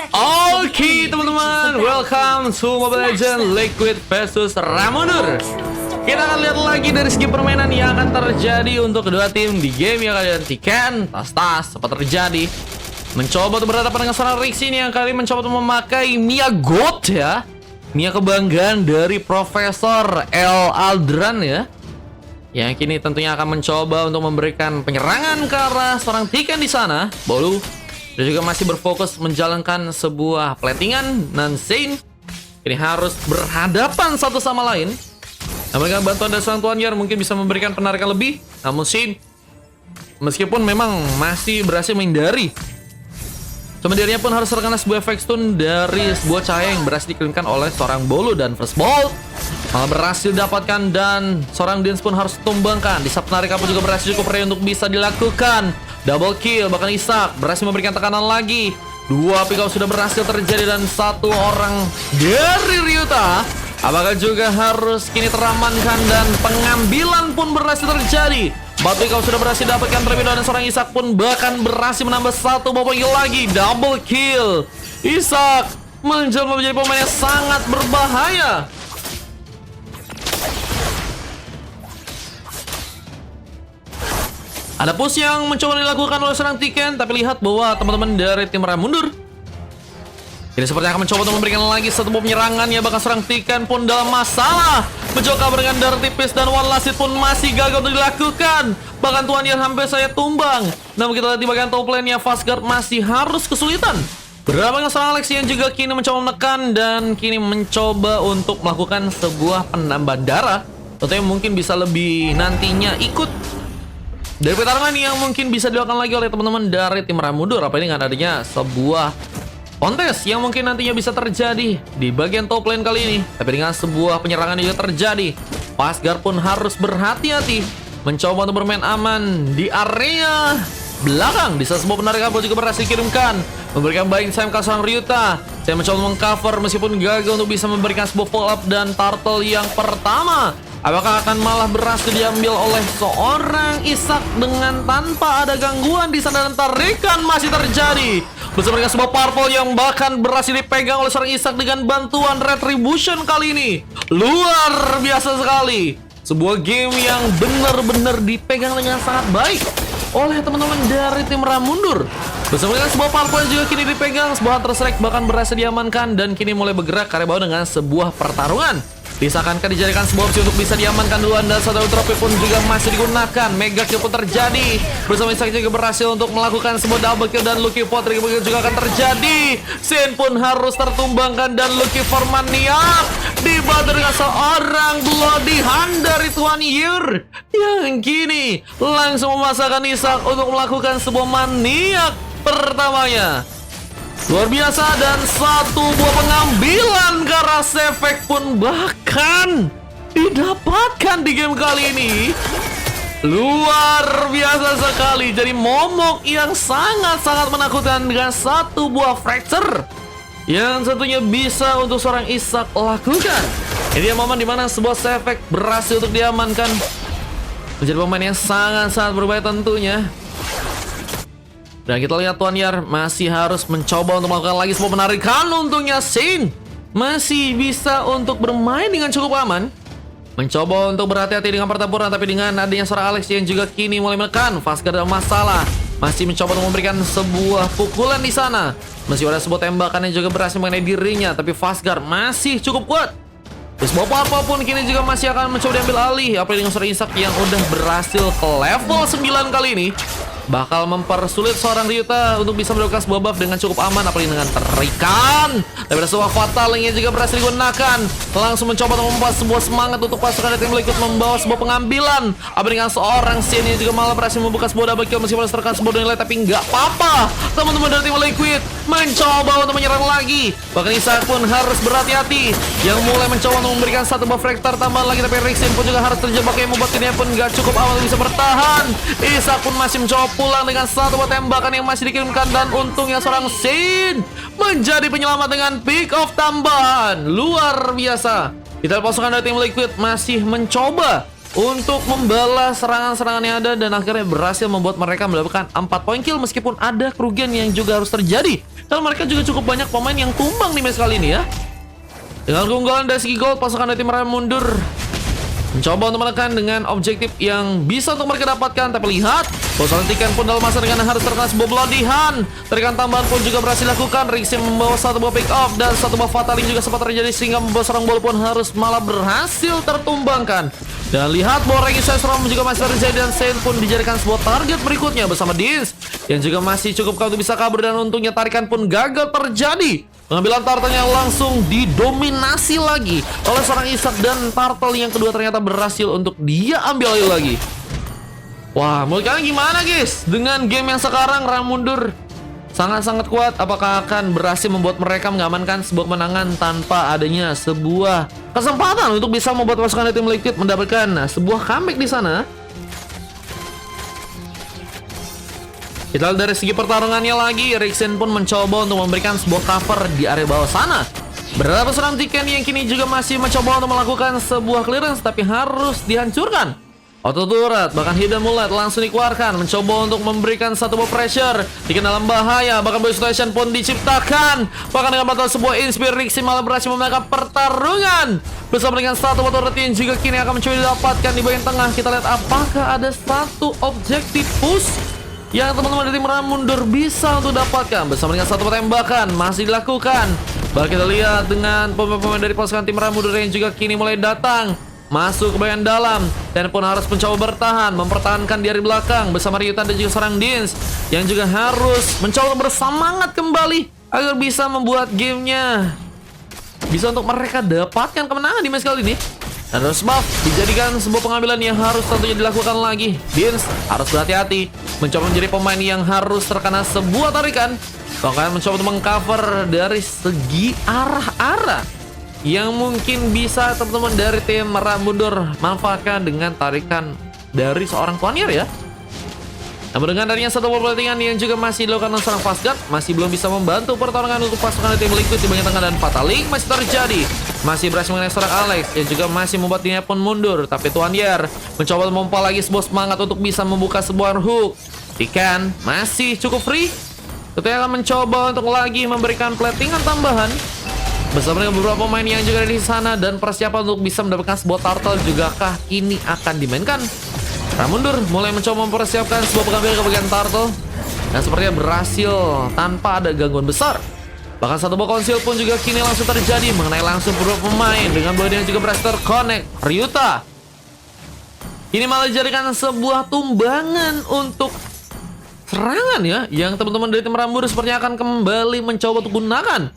Oke teman-teman, welcome to Mobile Legends Liquid versus Ramundur. Kita akan lihat lagi dari segi permainan yang akan terjadi untuk kedua tim di game yang kalian nantikan. Tas-tas sempat terjadi mencoba untuk berhadapan dengan seorang Rixi ini yang kali mencoba untuk memakai Mia God ya, Mia kebanggaan dari Profesor El Aldran ya, yang kini tentunya akan mencoba untuk memberikan penyerangan ke arah seorang Tiken di sana. Bolu dan juga masih berfokus menjalankan sebuah platingan. Dan Zane ini harus berhadapan satu sama lain. Namun dengan bantuan dari sang Tuan Yer mungkin bisa memberikan penarikan lebih. Namun Zane meskipun memang masih berhasil menghindari, kemudiannya pun harus terkena sebuah efek stun dari sebuah cahaya yang berhasil dikirimkan oleh seorang Bolu. Dan First Bolt malah berhasil didapatkan dan seorang Dins pun harus tumbangkan. Di saat penarikan pun juga berhasil cukup rare untuk bisa dilakukan. Double kill, bahkan Isak berhasil memberikan tekanan lagi. Dua pick up sudah berhasil terjadi dan satu orang dari Ryuta apakah juga harus kini teramankan dan pengambilan pun berhasil terjadi. 4 pick up sudah berhasil dapatkan terlebih dahulu dan seorang Isak pun bahkan berhasil menambah satu bobol kill lagi. Double kill. Isak menjelma menjadi pemain yang sangat berbahaya. Ada push yang mencoba dilakukan oleh seorang Tiken, tapi lihat bahwa teman-teman dari tim Ramundur ini sepertinya akan mencoba untuk memberikan lagi satu bom penyerangan ya. Bahkan seorang Tiken pun dalam masalah, mencoba kabur dengan darah tipis dan one last hit pun masih gagal untuk dilakukan. Bahkan Tuan Yer hampir saya tumbang. Namun kita lihat di bagian top lane-nya Fastguard masih harus kesulitan berhadapan dengan seorang Alex yang juga kini mencoba menekan dan kini mencoba untuk melakukan sebuah penambahan darah. Tentunya mungkin bisa lebih nantinya ikut dari pertarungan yang mungkin bisa dilakukan lagi oleh teman-teman dari tim Ramundur. Apa ini dengan adanya sebuah kontes yang mungkin nantinya bisa terjadi di bagian top lane kali ini. Tapi dengan sebuah penyerangan yang juga terjadi, Fastguard pun harus berhati-hati mencoba untuk bermain aman di area belakang. Di saat sebuah penarikan pun juga berhasil dikirimkan, memberikan buying time ke seorang Ryuta. Saya mencoba mengcover meskipun gagal untuk bisa memberikan sebuah follow up dan turtle yang pertama. Apakah akan malah berhasil diambil oleh seorang Isak dengan tanpa ada gangguan di sana dan tarikan masih terjadi bersama dengan sebuah purple yang bahkan berhasil dipegang oleh seorang Isak dengan bantuan Retribution kali ini. Luar biasa sekali. Sebuah game yang benar-benar dipegang dengan sangat baik oleh teman-teman dari tim Ramundur. Bersama dengan sebuah purple juga kini dipegang, sebuah Hunter Strike bahkan berhasil diamankan dan kini mulai bergerak ke arah bawah dengan sebuah pertarungan. Disakankah dijadikan sebuah opsi untuk bisa diamankan duluan dan satu trofi pun juga masih digunakan. Mega kill pun terjadi bersama Isak juga berhasil untuk melakukan sebuah double kill dan Lucky Potri juga akan terjadi. Sin pun harus tertumbangkan dan Lucky for maniak dibantu dengan seorang Bloody Hand dari Tuan Yer yang kini langsung memasakkan Isak untuk melakukan sebuah maniak pertamanya. Luar biasa dan satu buah pengambilan ke arah efek pun bahkan didapatkan di game kali ini. Luar biasa sekali. Jadi momok yang sangat-sangat menakutkan dengan satu buah fracture yang tentunya bisa untuk seorang Isak lakukan. Ini dia momen dimana sebuah efek berhasil untuk diamankan. Menjadi pemain yang sangat-sangat berbahaya tentunya. Dan kita lihat Tuan Yer masih harus mencoba untuk melakukan lagi sebuah penarikan. Untungnya Zane masih bisa untuk bermain dengan cukup aman, mencoba untuk berhati-hati dengan pertempuran. Tapi dengan adanya seorang Alex yang juga kini mulai menekan, Fastguard ada masalah, masih mencoba untuk memberikan sebuah pukulan di sana. Masih ada sebuah tembakan yang juga berhasil mengenai dirinya, tapi Fastguard masih cukup kuat. Sebuah apapun kini juga masih akan mencoba diambil alih. Apalagi dengan seorang Isak yang udah berhasil ke level 9 kali ini, bakal mempersulit seorang Ryuta untuk bisa melakukan sebuah buff dengan cukup aman. Apalagi dengan terikan. Tapi ada sebuah fatal yang juga berhasil digunakan, langsung mencoba untuk membuat sebuah semangat untuk pasukan dari tim Liquid membawa sebuah pengambilan. Apalagi dengan seorang Sien yang juga malah berhasil membuka sebuah double kill meskipun terkena sebuah nilai. Tapi nggak apa-apa, teman-teman dari tim Liquid mencoba untuk menyerang lagi. Bahkan Isak pun harus berhati-hati, yang mulai mencoba untuk memberikan satu buff fracture tambahan lagi. Tapi Rixin pun juga harus terjebak yang membuat ini pun nggak cukup aman untuk bisa bertahan. Isak pun masih mencoba pulang dengan satu buah tembakan yang masih dikirimkan dan untungnya seorang Sin menjadi penyelamat dengan pick off tambahan. Luar biasa. Kita pasukan dari tim Liquid masih mencoba untuk membalas serangan-serangan yang ada dan akhirnya berhasil membuat mereka mendapatkan 4 poin kill meskipun ada kerugian yang juga harus terjadi. Dan mereka juga cukup banyak pemain yang tumbang di match kali ini ya. Dengan keunggulan dari segi gold, pasukan dari tim merah mundur mencoba untuk menekan dengan objektif yang bisa untuk mereka dapatkan. Tapi lihat, pasukan Tiken pun dalam masa dengan harus terkena sebuah pelatihan. Terikan tambahan pun juga berhasil dilakukan. Rixi membawa satu buah pick off dan satu buah fataling juga sempat terjadi sehingga membawa seorang ball pun harus malah berhasil tertumbangkan. Dan lihat bahwa Regi Sesrom juga masih terjadi dan Saint pun dijadikan sebuah target berikutnya bersama Dins yang juga masih cukup kuat untuk bisa kabur dan untungnya tarikan pun gagal terjadi. Pengambilan turtle-nya langsung didominasi lagi oleh seorang Isak dan turtle yang kedua ternyata berhasil untuk dia ambil lagi. Wah, menurut kalian gimana guys? Dengan game yang sekarang Ramundur sangat-sangat kuat. Apakah akan berhasil membuat mereka mengamankan sebuah kemenangan tanpa adanya sebuah kesempatan untuk bisa membuat pasukan tim Liquid mendapatkan sebuah comeback di sana? Kita lihat dari segi pertarungannya lagi, Rixin pun mencoba untuk memberikan sebuah cover di area bawah sana. Beberapa seorang Tiken yang kini juga masih mencoba untuk melakukan sebuah clearance tapi harus dihancurkan. Auto turret, bahkan hidden mullet langsung dikeluarkan, mencoba untuk memberikan satu buah pressure. Tiken dalam bahaya, bahkan boy situation pun diciptakan. Bahkan dengan bantuan sebuah inspire, Rixin malah berhasil memenangkan pertarungan. Bersama dengan satu buah turret yang juga kini akan mencoba didapatkan di bagian tengah. Kita lihat apakah ada satu objektif push yang teman-teman dari tim Ramundur bisa untuk dapatkan. Bersama dengan satu tembakan masih dilakukan. Bahkan kita lihat dengan pemain-pemain dari pasukan tim Ramundur yang juga kini mulai datang masuk ke bagian dalam dan pun harus mencoba bertahan, mempertahankan di area belakang bersama Ryuta dan juga serang Dins yang juga harus mencoba bersemangat kembali agar bisa membuat gamenya bisa untuk mereka dapatkan kemenangan di match kali ini. Dan terus buff dijadikan sebuah pengambilan yang harus tentunya dilakukan lagi. Dins harus berhati-hati, mencoba menjadi pemain yang harus terkena sebuah tarikan. Bahkan mencoba untuk mengcover dari segi arah-arah yang mungkin bisa teman-teman dari tim Ramundur manfaatkan dengan tarikan dari seorang Tuanir ya. Namun dengan adanya satu pertandingan yang juga masih dilakukan oleh seorang Fastguard, masih belum bisa membantu pertarungan untuk pasukan tim Liquid di bagian tengah dan Fataling masih terjadi. Masih berhasil mengenai seorang Alex yang juga masih membuat dirinya pun mundur. Tapi Tuanir mencoba memompa lagi sebuah semangat untuk bisa membuka sebuah hook. Tiken masih cukup free. Tentunya akan mencoba untuk lagi memberikan platingan tambahan bersama dengan beberapa pemain yang juga ada di sana dan persiapan untuk bisa mendapatkan sebuah turtle jugakah ini akan dimainkan. Ramundur mulai mencoba mempersiapkan sebuah pengambilan ke bagian turtle dan sepertinya berhasil tanpa ada gangguan besar. Bahkan satu buah konsil pun juga kini langsung terjadi mengenai langsung beberapa pemain dengan body yang juga berhasil terconnect. Ryuta ini malah dijadikan sebuah tumbangan untuk serangan ya, yang teman-teman dari tim Ramundur sepertinya akan kembali mencoba untuk gunakan.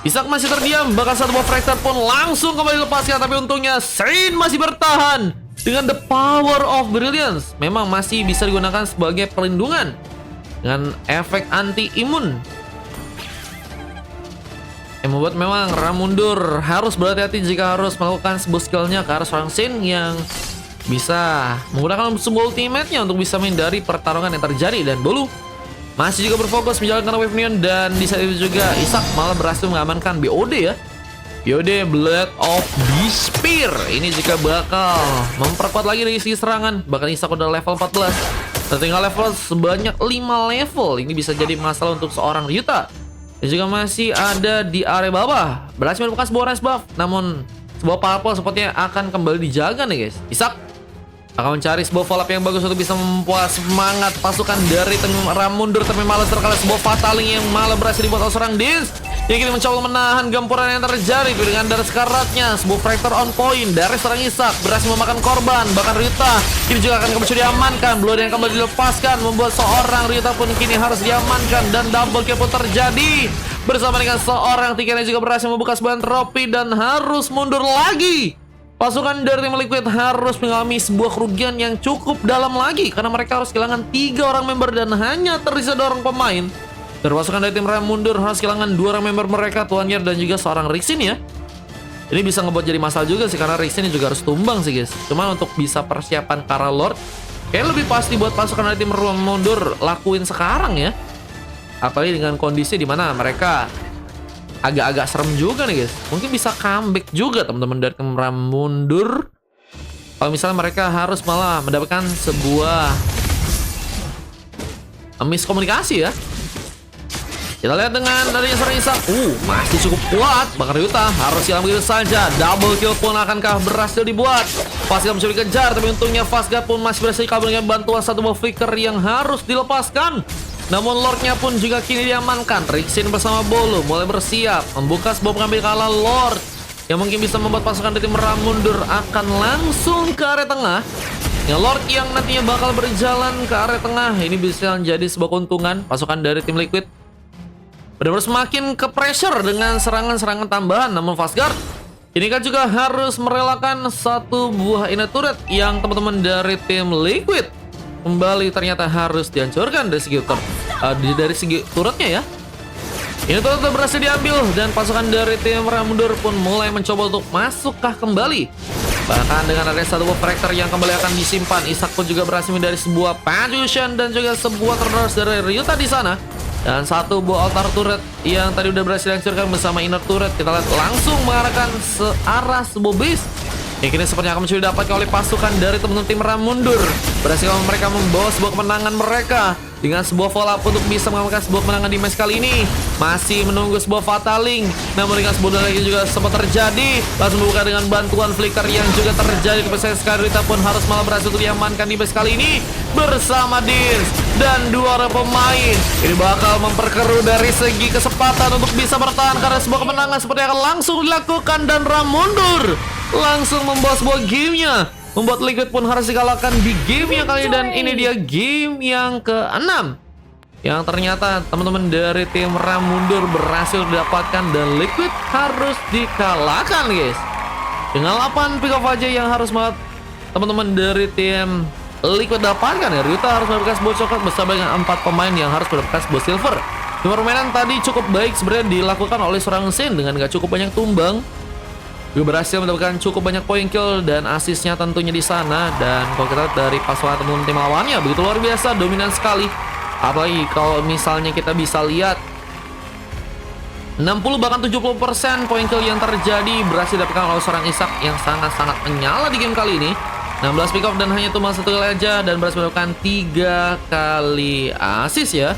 Isak masih terdiam, bahkan satu buah fracture pun langsung kembali dilepaskan, tapi untungnya Saint masih bertahan dengan the power of brilliance. Memang masih bisa digunakan sebagai perlindungan dengan efek anti imun yang membuat memang Ramundur harus berhati-hati jika harus melakukan sebuah skillnya ke arah seorang Saint yang bisa menggunakan sebuah ultimate-nya untuk bisa menghindari pertarungan yang terjadi. Dan Bolu masih juga berfokus menjalankan wave neon dan di saat itu juga Isak malah berhasil mengamankan BOD ya. BOD Blood of Despair ini juga bakal memperkuat lagi dari sisi serangan. Bahkan Isak udah level 14 dan tinggal level sebanyak 5 level. Ini bisa jadi masalah untuk seorang Ryuta. Dan juga masih ada di area bawah, berhasil menemukan sebuah range buff. Namun sebuah purple sepertinya akan kembali dijaga nih guys. Isak akan mencari sebuah follow up yang bagus untuk bisa membuat semangat pasukan dari tim Ramundur, tapi malah terkala sebuah fataling yang malah berhasil dibuat oleh seorang Dins yang kini mencoba menahan gempuran yang terjadi dengan darah sekaratnya. Sebuah fracture on point dari seorang Isak berhasil memakan korban. Bahkan Ryuta kini juga akan kembali diamankan. Blood yang kembali dilepaskan membuat seorang Ryuta pun kini harus diamankan dan double kill pun terjadi bersama dengan seorang Tiken yang juga berhasil membuka sebuah trofi dan harus mundur lagi. Pasukan dari tim Liquid harus mengalami sebuah kerugian yang cukup dalam lagi karena mereka harus kehilangan 3 orang member dan hanya tersisa 2 orang pemain. Dan pasukan dari tim Ramundur harus kehilangan 2 orang member mereka, Tuanir dan juga seorang Rixin ya. Ini bisa ngebuat jadi masalah juga sih karena Rixin juga harus tumbang sih guys. Cuma untuk bisa persiapan Kara Lord kayak lebih pasti buat pasukan dari tim Ramundur lakuin sekarang ya. Apalagi dengan kondisi dimana mereka agak-agak serem juga nih guys. Mungkin bisa comeback juga teman-teman dari tim Ramundur kalau misalnya mereka harus malah mendapatkan sebuah miskomunikasi ya. Kita lihat dengan dari serangan Isak. Masih cukup kuat. Bahkan Ryuta harus hilang begitu saja. Double kill pun akankah berhasil dibuat? Fastguard mencoba dikejar, tapi untungnya Fastguard pun masih berhasil kabur dengan bantuan satu buah flicker yang harus dilepaskan. Namun Lordnya pun juga kini diamankan. Rixin bersama Bolu mulai bersiap membuka sebuah pengambil kalah Lord yang mungkin bisa membuat pasukan dari tim merah mundur akan langsung ke area tengah. Ya, Lord yang nantinya bakal berjalan ke area tengah ini bisa menjadi sebuah keuntungan pasukan dari tim Liquid. Benar-benar semakin ke pressure dengan serangan-serangan tambahan. Namun Fastguard ini kan juga harus merelakan satu buah inner turret yang teman-teman dari tim Liquid kembali ternyata harus dihancurkan dari segi turretnya ya. Ini turret berhasil diambil dan pasukan dari tim merah mundur pun mulai mencoba untuk masukkah kembali. Bahkan dengan ada satu buah fractor yang kembali akan disimpan, Isak pun juga berhasil dari sebuah Padution dan juga sebuah terus dari Ryuta di sana. Dan satu buah altar turret yang tadi udah berhasil dihancurkan bersama inner turret. Kita lihat langsung mengarahkan searah sebuah base yang kini sepertinya akan mencoba didapatkan oleh pasukan dari teman-teman tim merah mundur. Berhasil mereka membawa sebuah kemenangan mereka dengan sebuah follow up untuk bisa mengamankan sebuah kemenangan di match kali ini. Masih menunggu sebuah fataling, namun dengan sebuah lagi juga sempat terjadi. Langsung membuka dengan bantuan flicker yang juga terjadi. Kepada Skarita pun harus malah berhasil untuk diamankan di match kali ini bersama Dins dan dua orang pemain. Ini bakal memperkeruh dari segi kesempatan untuk bisa bertahan karena sebuah kemenangan seperti akan langsung dilakukan dan Ramundur langsung membawa sebuah gamenya. Membuat Liquid pun harus dikalahkan di game yang kali ini. Dan ini dia game yang ke-6 yang ternyata teman-teman dari tim Ramundur berhasil didapatkan dan Liquid harus dikalahkan guys. Dengan 8 pick off aja yang harus banget teman-teman dari tim Liquid dapatkan ya. Ryuta harus mendapatkan sebuah coklat bersama dengan 4 pemain yang harus mendapatkan sebuah silver. Permainan tadi cukup baik sebenarnya dilakukan oleh seorang Sin dengan gak cukup banyak tumbang. Dia berhasil mendapatkan cukup banyak poin kill dan asisnya tentunya di sana. Dan kalau kita lihat dari pasukan teman tim lawannya begitu luar biasa, dominan sekali. Apalagi kalau misalnya kita bisa lihat 60 bahkan 70% poin kill yang terjadi berhasil didapatkan oleh seorang Isak yang sangat-sangat menyala di game kali ini. 16 pick off dan hanya cuma 1 kali aja dan berhasil mendapatkan 3 kali asis ya.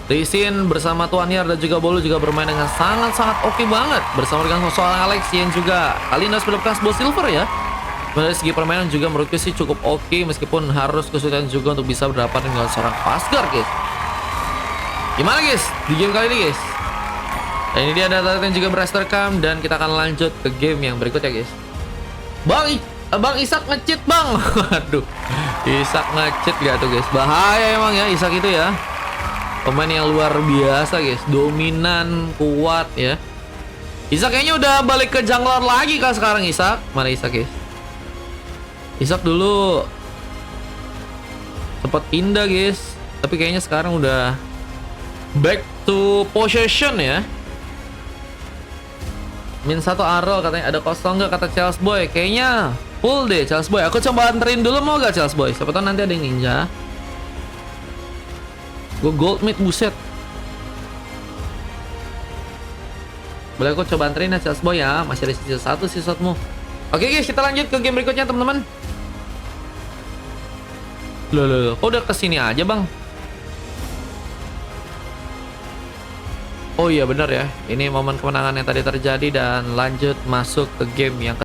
Rixin bersama Tuan Yar dan juga Bolu juga bermain dengan sangat-sangat oke banget bersama dengan seorang Alex yang juga kali ini harus mendapatkan sebuah silver ya. Dari segi permainan juga menurutku sih cukup oke meskipun harus kesulitan juga untuk bisa berhadapan dengan seorang Fastguard guys. Gimana guys di game kali ini guys? Dan ini dia data yang juga berhasil rekam dan kita akan lanjut ke game yang berikutnya guys. Bang Isak nge-cheat bang. Aduh, Isak nge-cheat gak tuh guys? Bahaya emang ya Isak itu ya. Pemain yang luar biasa guys, dominan, kuat ya. Isak kayaknya udah balik ke jungler lagi kan sekarang Isak. Mana Isak guys? Isak dulu sempat pindah guys, tapi kayaknya sekarang udah back to possession ya. Min 1 arrow katanya ada kosong nggak kata Charles Boy. Kayaknya full deh Charles Boy. Aku coba anterin dulu mau gak Charles Boy? Siapa tahu nanti ada yang ninja. Gue gold mid buset. Boleh aku coba anterin ya Charles Boy ya. Masih ada sisa 1 sih shotmu. Oke guys, kita lanjut ke game berikutnya teman-teman. Loh, kok udah kesini aja bang? Oh iya bener ya. Ini momen kemenangan yang tadi terjadi dan lanjut masuk ke game yang